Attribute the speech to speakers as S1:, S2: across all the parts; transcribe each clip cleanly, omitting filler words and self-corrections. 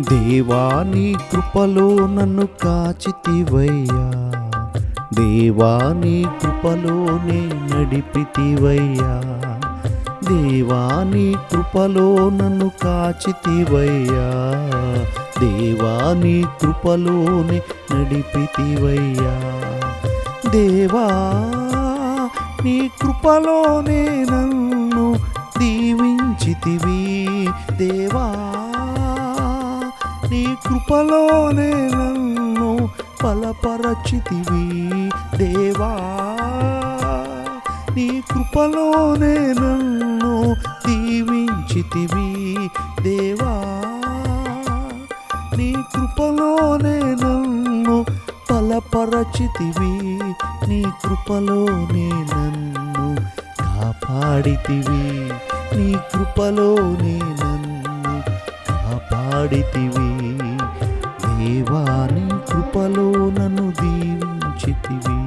S1: దేవా నీ కృపలో నన్ను కాచితివయ్యా, దేవా నీ కృపలోనే నడిపితివయ్యా, దేవా నీ కృపలో నన్ను కాచితివయ్యా, దేవా నీ కృపలోనే నడిపితివయ్యా, దేవా నీ కృపలోనే నన్ను దీవించితివి, దేవా నీ కృపలోనే నన్ను బలపరచితివి, దేవా నీ కృపలోనే నన్ను దీవించితివి, దేవా నీ కృపలోనే నన్ను బలపరచితివి, నీ కృపలోనే నన్ను కాపాడితివి, నీ కృపలోనే నన్ను కాపాడితివి, దేవా నీ కృపలో నన్ను దీవించితివి,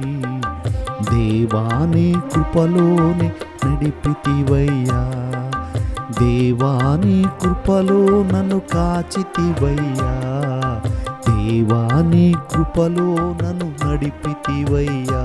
S1: దేవా నీ కృపలోనే నడిపితివయ్యా, దేవా నీ కృపలో నన్ను కాచితివయ్యా, దేవా నీ కృపలో నన్ను నడిపితివయ్యా.